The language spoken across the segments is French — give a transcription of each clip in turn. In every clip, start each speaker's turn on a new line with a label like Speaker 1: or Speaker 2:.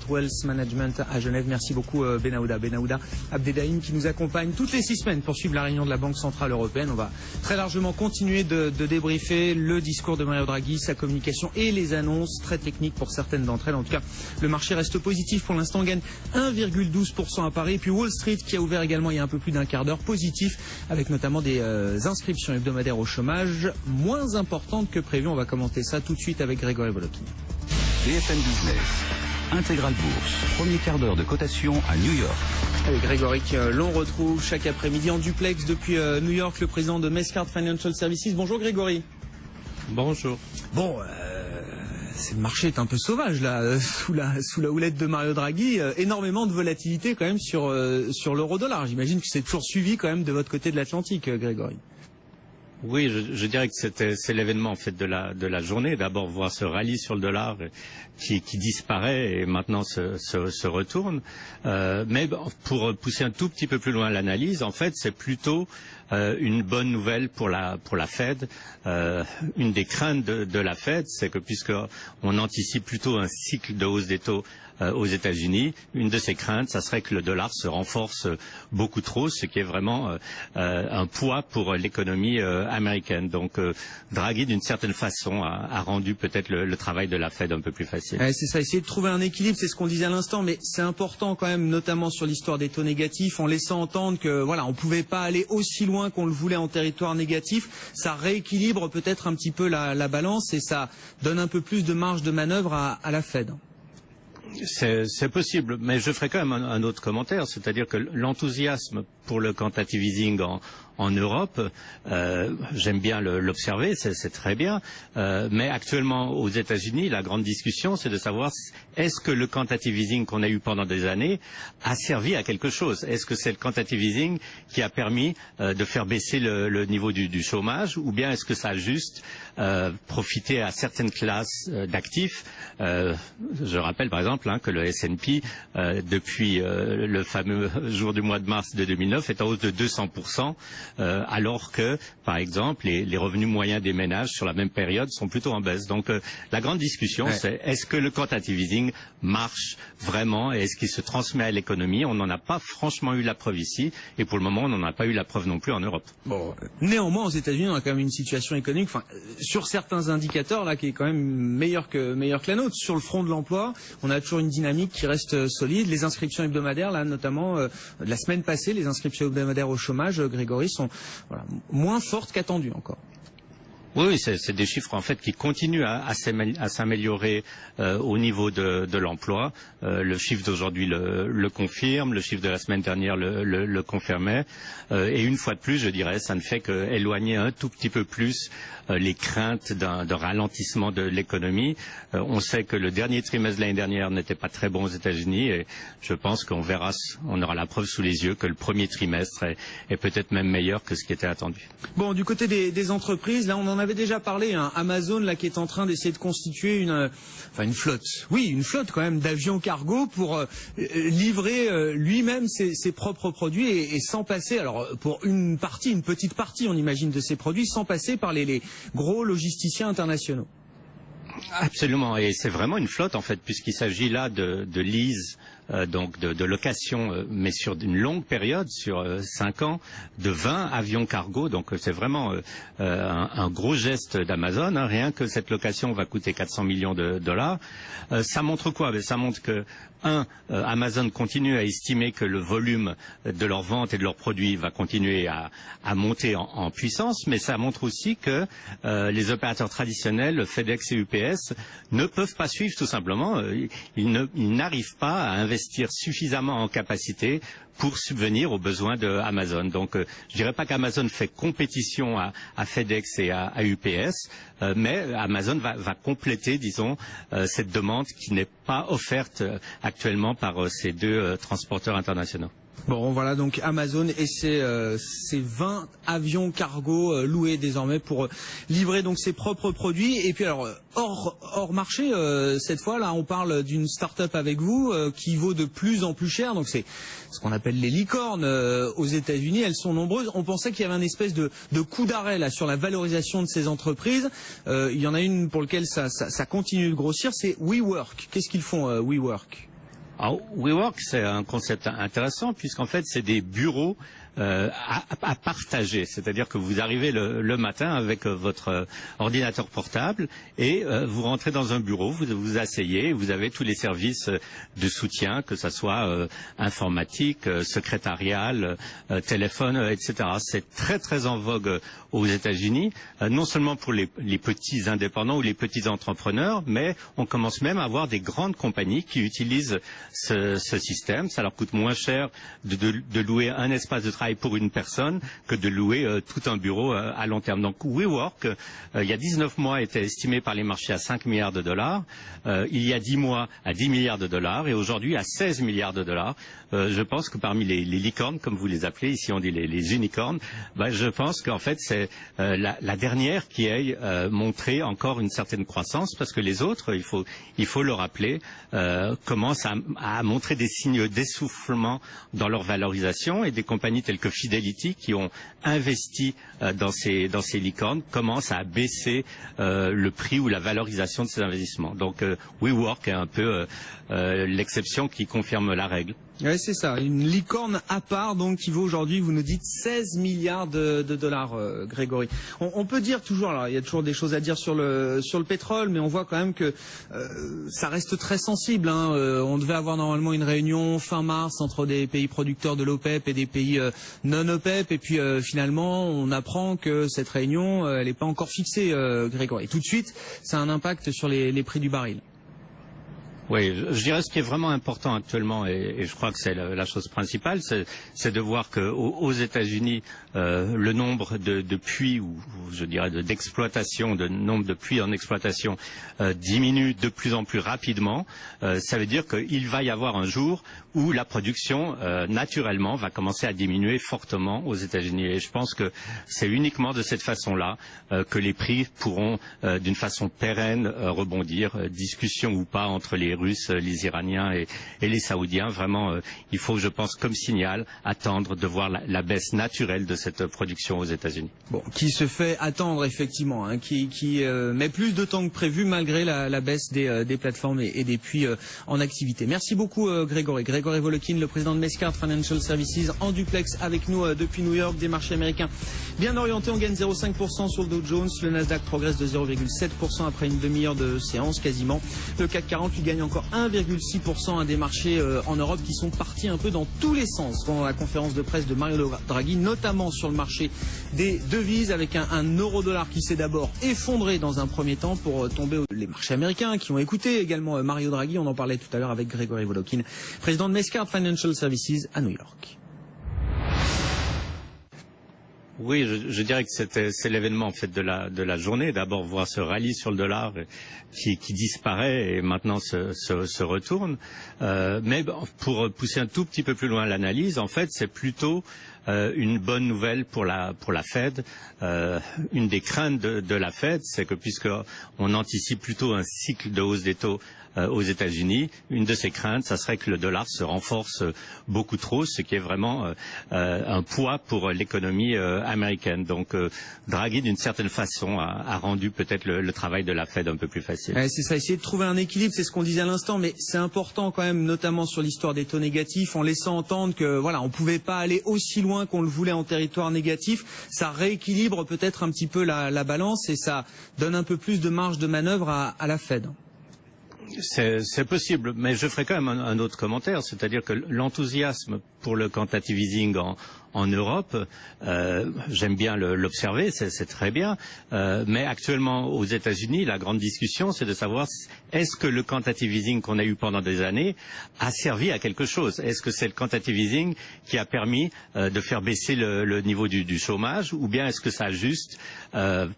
Speaker 1: Wealth Management à Genève. Merci beaucoup Benahouda Abdedaïm qui nous accompagne toutes les 6 semaines pour suivre la réunion de la Banque Centrale Européenne. On va très largement continuer de débriefer le discours de Mario Draghi, sa communication et les annonces très techniques pour certaines d'entre elles. En tout cas, le marché reste positif pour l'instant, gagne 1,12% à Paris. Et puis Wall Street qui a ouvert également il y a un peu plus d'un quart d'heure positif avec notamment des inscriptions hebdomadaires au chômage moins importantes que prévu. On va commenter ça tout de suite avec Grégory Volokin.
Speaker 2: BFM Business. Intégral Bourse, premier quart d'heure de cotation à New York.
Speaker 1: Avec Grégory, l'on retrouve chaque après-midi en duplex depuis New York, le président de Mescard Financial Services. Bonjour Grégory.
Speaker 3: Bonjour.
Speaker 1: Bon, le marché est un peu sauvage là, sous la houlette de Mario Draghi. Énormément de volatilité quand même sur l'euro-dollar. J'imagine que c'est toujours suivi quand même de votre côté de l'Atlantique, Grégory.
Speaker 3: Oui, je dirais que c'est l'événement en fait de la journée. D'abord voir ce rallye sur le dollar qui disparaît et maintenant se retourne. Mais pour pousser un tout petit peu plus loin l'analyse, en fait, c'est plutôt une bonne nouvelle pour la Fed. Une des craintes de la Fed, c'est que puisque on anticipe plutôt un cycle de hausse des taux aux États-Unis, une de ces craintes, ça serait que le dollar se renforce beaucoup trop, ce qui est vraiment un poids pour l'économie américaine. Donc Draghi, d'une certaine façon, a rendu peut-être le travail de la Fed un peu plus facile.
Speaker 1: C'est ça, essayer de trouver un équilibre, c'est ce qu'on disait à l'instant, mais c'est important quand même, notamment sur l'histoire des taux négatifs, en laissant entendre que voilà, on pouvait pas aller aussi loin qu'on le voulait en territoire négatif. Ça rééquilibre peut-être un petit peu la balance et ça donne un peu plus de marge de manœuvre à la Fed.
Speaker 3: C'est possible, mais je ferai quand même un autre commentaire, c'est-à-dire que l'enthousiasme pour le quantitative easing en Europe, j'aime bien l'observer, c'est très bien, mais actuellement aux États-Unis, la grande discussion, c'est de savoir est-ce que le quantitative easing qu'on a eu pendant des années a servi à quelque chose? Est-ce que c'est le quantitative easing qui a permis de faire baisser le niveau du chômage, ou bien est-ce que ça a juste profité à certaines classes d'actifs? Je rappelle par exemple que le S&P, depuis le fameux jour du mois de mars de 2009, est en hausse de 200%, alors que, par exemple, les revenus moyens des ménages sur la même période sont plutôt en baisse. Donc la grande discussion, c'est est-ce que le quantitative easing marche vraiment et est-ce qu'il se transmet à l'économie? On n'en a pas franchement eu la preuve ici et pour le moment, on n'en a pas eu la preuve non plus en Europe.
Speaker 1: Bon, néanmoins, aux États-Unis, on a quand même une situation économique, sur certains indicateurs là, qui est quand même meilleure que la nôtre. Sur le front de l'emploi, on a toujours une dynamique qui reste solide. Les inscriptions hebdomadaires, là, notamment la semaine passée, les inscriptions hebdomadaires au chômage, Grégory, sont moins fortes qu'attendues encore.
Speaker 3: Oui, c'est des chiffres en fait qui continuent à s'améliorer au niveau de l'emploi. Le chiffre d'aujourd'hui le confirme, le chiffre de la semaine dernière le confirmait. Et une fois de plus, je dirais, ça ne fait qu'éloigner un tout petit peu plus les craintes d'un ralentissement de l'économie. On sait que le dernier trimestre de l'année dernière n'était pas très bon aux États-Unis et je pense qu'on verra, on aura la preuve sous les yeux que le premier trimestre est peut-être même meilleur que ce qui était attendu.
Speaker 1: Bon, du côté des entreprises, là on en avait déjà parlé, Amazon là qui est en train d'essayer de constituer une flotte. Oui, une flotte quand même d'avions cargo pour livrer lui-même ses propres produits et sans passer, alors pour une petite partie on imagine de ces produits, sans passer par les gros logisticiens internationaux.
Speaker 3: Absolument, et c'est vraiment une flotte en fait, puisqu'il s'agit là de lease, donc de location, mais sur une longue période, sur 5 ans, de 20 avions cargo. Donc c'est vraiment un gros geste d'Amazon. Rien que cette location va coûter 400 millions de dollars. Ça montre quoi? Ça montre que Amazon continue à estimer que le volume de leurs ventes et de leurs produits va continuer à monter en puissance, mais ça montre aussi que les opérateurs traditionnels, FedEx et UPS, ne peuvent pas suivre tout simplement. Ils n'arrivent pas à investir suffisamment en capacité pour subvenir aux besoins de Amazon. Donc je dirais pas qu'Amazon fait compétition à FedEx et à UPS, mais Amazon va compléter, disons, cette demande qui n'est pas offerte actuellement par ces deux transporteurs internationaux.
Speaker 1: Bon, voilà donc Amazon et ses 20 avions cargo loués désormais pour livrer donc ses propres produits. Et puis alors hors marché, cette fois là on parle d'une start-up avec vous qui vaut de plus en plus cher. Donc c'est ce qu'on appelle les licornes aux États-Unis. Elles sont nombreuses. On pensait qu'il y avait un espèce de coup d'arrêt là sur la valorisation de ces entreprises. Il y en a une pour laquelle ça continue de grossir. C'est WeWork. Qu'est-ce qu'ils font WeWork?
Speaker 3: Alors, WeWork, c'est un concept intéressant puisqu'en fait, c'est des bureaux à partager, c'est-à-dire que vous arrivez le matin avec votre ordinateur portable et vous rentrez dans un bureau, vous vous asseyez, vous avez tous les services de soutien, que ça soit informatique, secrétarial, téléphone, etc. C'est très très en vogue aux États-Unis, non seulement pour les petits indépendants ou les petits entrepreneurs, mais on commence même à avoir des grandes compagnies qui utilisent ce système. Ça leur coûte moins cher de louer un espace de travail pour une personne que de louer tout un bureau à long terme. Donc WeWork, il y a 19 mois, était estimé par les marchés à 5 milliards de dollars, il y a 10 mois à 10 milliards de dollars et aujourd'hui à 16 milliards de dollars. Je pense que parmi les licornes, comme vous les appelez, ici on dit les unicornes, je pense qu'en fait c'est la dernière qui ait montré encore une certaine croissance parce que les autres, il faut le rappeler, commencent à montrer des signes d'essoufflement dans leur valorisation et des compagnies telles que Fidelity qui ont investi dans ces licornes commencent à baisser le prix ou la valorisation de ces investissements. Donc WeWork est un peu l'exception qui confirme la règle.
Speaker 1: Ouais, c'est ça, une licorne à part donc qui vaut aujourd'hui, vous nous dites 16 milliards de dollars, Grégory. On peut dire toujours, alors il y a toujours des choses à dire sur le pétrole, mais on voit quand même que ça reste très sensible. On devait avoir normalement une réunion fin mars entre des pays producteurs de l'OPEP et des pays non OPEP, et puis finalement on apprend que cette réunion elle n'est pas encore fixée, Grégory. Et tout de suite, ça a un impact sur les prix du baril.
Speaker 3: Oui, je dirais ce qui est vraiment important actuellement, et je crois que c'est la chose principale, c'est de voir qu'aux États-Unis, le nombre de puits, ou je dirais d'exploitation, de nombre de puits en exploitation diminue de plus en plus rapidement. Ça veut dire qu'il va y avoir un jour où la production, naturellement, va commencer à diminuer fortement aux États-Unis. Et je pense que c'est uniquement de cette façon-là que les prix pourront, d'une façon pérenne, rebondir, discussion ou pas entre les Russes, les Iraniens et les Saoudiens. Vraiment, il faut, je pense, comme signal, attendre de voir la baisse naturelle de cette production aux États-Unis. Bon,
Speaker 1: qui se fait attendre effectivement, qui met plus de temps que prévu malgré la baisse des plateformes et des puits en activité. Merci beaucoup Grégory. Grégory Volokin, le président de Mescart Financial Services, en duplex avec nous depuis New York, des marchés américains bien orientés. On gagne 0,5% sur le Dow Jones, le Nasdaq progresse de 0,7% après une demi-heure de séance quasiment. Le CAC 40 lui gagne encore 1,6%, des marchés en Europe qui sont partis un peu dans tous les sens pendant la conférence de presse de Mario Draghi, notamment sur le marché des devises, avec un euro-dollar qui s'est d'abord effondré dans un premier temps pour tomber les marchés américains qui ont écouté également Mario Draghi. On en parlait tout à l'heure avec Grégory Volokin, président de Mescart Financial Services à New York.
Speaker 3: Oui, je dirais que c'est l'événement en fait de la journée. D'abord voir ce rallye sur le dollar qui disparaît et maintenant se retourne. Mais pour pousser un tout petit peu plus loin l'analyse, en fait, c'est plutôt une bonne nouvelle pour la Fed. Une des craintes de la Fed, c'est que puisque on anticipe plutôt un cycle de hausse des taux aux États-Unis, une de ces craintes, ça serait que le dollar se renforce beaucoup trop, ce qui est vraiment un poids pour l'économie américaine. Donc Draghi, d'une certaine façon, a rendu peut-être le travail de la Fed un peu plus facile.
Speaker 1: C'est ça, essayer de trouver un équilibre, c'est ce qu'on disait à l'instant, mais c'est important quand même, notamment sur l'histoire des taux négatifs, en laissant entendre que voilà, on pouvait pas aller aussi loin qu'on le voulait en territoire négatif. Ça rééquilibre peut-être un petit peu la balance et ça donne un peu plus de marge de manœuvre à la Fed.
Speaker 3: C'est possible, mais je ferai quand même un autre commentaire, c'est-à-dire que l'enthousiasme pour le quantitative easing en Europe, j'aime bien l'observer, c'est très bien, mais actuellement aux États-Unis, la grande discussion, c'est de savoir est-ce que le quantitative easing qu'on a eu pendant des années a servi à quelque chose? Est-ce que c'est le quantitative easing qui a permis de faire baisser le niveau du chômage, ou bien est-ce que ça a juste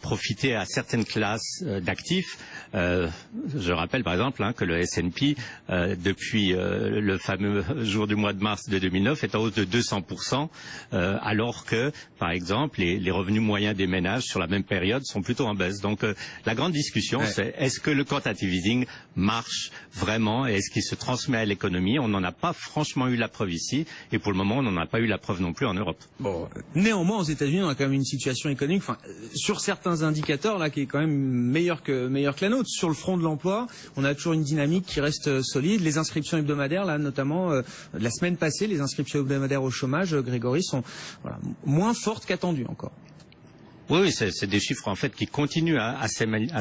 Speaker 3: profité à certaines classes d'actifs? Je rappelle par exemple que le S&P, depuis le fameux jour du mois de mars de 2009, est en hausse de 200%. alors que, par exemple, les revenus moyens des ménages sur la même période sont plutôt en baisse. Donc la grande discussion, c'est est-ce que le quantitative easing marche vraiment et est-ce qu'il se transmet à l'économie? On n'en a pas franchement eu la preuve ici et pour le moment, on n'en a pas eu la preuve non plus en Europe.
Speaker 1: Bon, néanmoins, aux États-Unis, on a quand même une situation économique, sur certains indicateurs là, qui est quand même meilleure que la nôtre. Sur le front de l'emploi, on a toujours une dynamique qui reste solide. Les inscriptions hebdomadaires, là, notamment la semaine passée, les inscriptions hebdomadaires au chômage, Grégory, sont moins fortes qu'attendues encore.
Speaker 3: Oui, c'est des chiffres en fait qui continuent à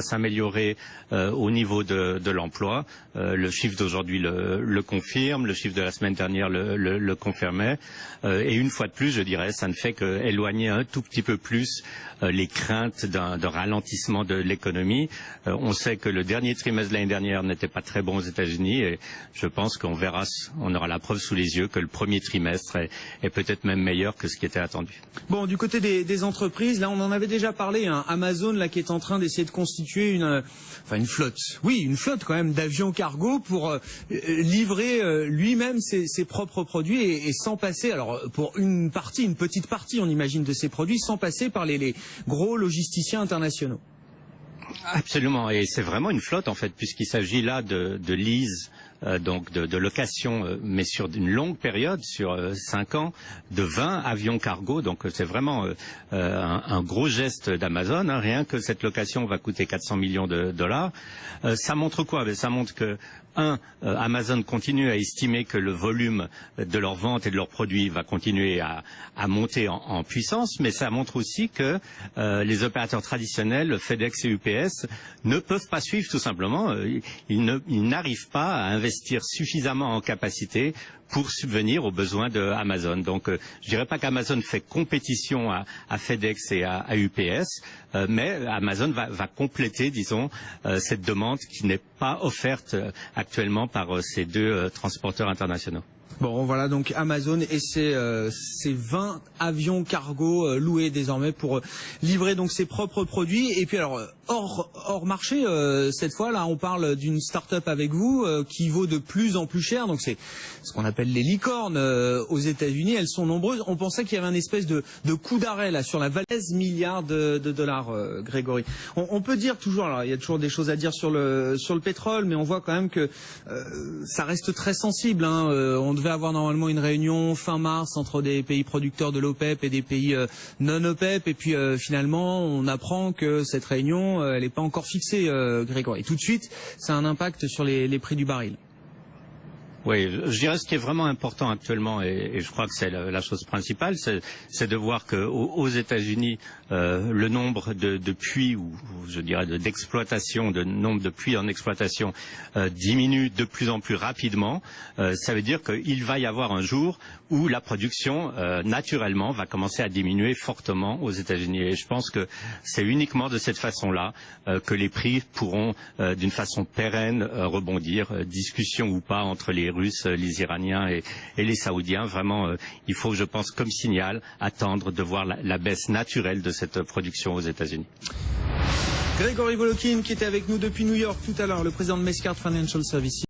Speaker 3: s'améliorer au niveau de l'emploi. Le chiffre d'aujourd'hui le confirme, le chiffre de la semaine dernière le confirmait. Et une fois de plus, je dirais, ça ne fait qu'éloigner un tout petit peu plus les craintes d'un ralentissement de l'économie. On sait que le dernier trimestre de l'année dernière n'était pas très bon aux États-Unis et je pense qu'on verra, on aura la preuve sous les yeux que le premier trimestre est peut-être même meilleur que ce qui était attendu.
Speaker 1: Bon, du côté des entreprises, là, on en avait déjà parlé, hein, Amazon là qui est en train d'essayer de constituer une flotte, une flotte quand même d'avions cargo pour livrer lui-même ses propres produits et sans passer, alors pour une petite partie on imagine de ces produits, sans passer par les gros logisticiens internationaux.
Speaker 3: Absolument, et c'est vraiment une flotte en fait, puisqu'il s'agit là de lease, donc de location, mais sur une longue période, sur 5 ans, de 20 avions cargo. Donc c'est vraiment un gros geste d'Amazon. Hein. Rien que cette location va coûter 400 millions de dollars. Ça montre quoi? Ça montre que Amazon continue à estimer que le volume de leurs ventes et de leurs produits va continuer à monter en puissance, mais ça montre aussi que les opérateurs traditionnels, FedEx et UPS, ne peuvent pas suivre tout simplement. Ils n'arrivent pas à investir suffisamment en capacité pour subvenir aux besoins de Amazon. Donc, je dirais pas qu'Amazon fait compétition à FedEx et à UPS, mais Amazon va compléter, disons, cette demande qui n'est pas offerte actuellement par ces deux transporteurs internationaux.
Speaker 1: Bon, voilà donc Amazon et ses 20 avions cargo loués désormais pour livrer donc ses propres produits. Et puis alors hors marché, cette fois là on parle d'une start-up avec vous qui vaut de plus en plus cher. Donc c'est ce qu'on appelle les licornes aux États-Unis. Elles sont nombreuses. On pensait qu'il y avait un espèce de coup d'arrêt là sur la valeur 16 milliards de dollars, Grégory. On peut dire toujours, alors il y a toujours des choses à dire sur le pétrole, mais on voit quand même que ça reste très sensible. Hein. On devait avoir normalement une réunion fin mars entre des pays producteurs de l'OPEP et des pays non OPEP, et puis finalement on apprend que cette réunion elle n'est pas encore fixée, Grégory. Et tout de suite, ça a un impact sur les prix du baril.
Speaker 3: Oui, je dirais ce qui est vraiment important actuellement, et je crois que c'est la chose principale, c'est de voir qu'aux États-Unis, le nombre de puits, ou je dirais d'exploitation, de nombre de puits en exploitation diminue de plus en plus rapidement. Ça veut dire qu'il va y avoir un jour où la production, naturellement, va commencer à diminuer fortement aux États-Unis. Et je pense que c'est uniquement de cette façon-là que les prix pourront, d'une façon pérenne, rebondir, discussion ou pas entre les Russes, les Iraniens et les Saoudiens. Vraiment, il faut, je pense, comme signal, attendre de voir la baisse naturelle de cette production aux États-Unis.
Speaker 1: Grégory Volokin qui était avec nous depuis New York tout à l'heure, le président de Mescart Financial Services.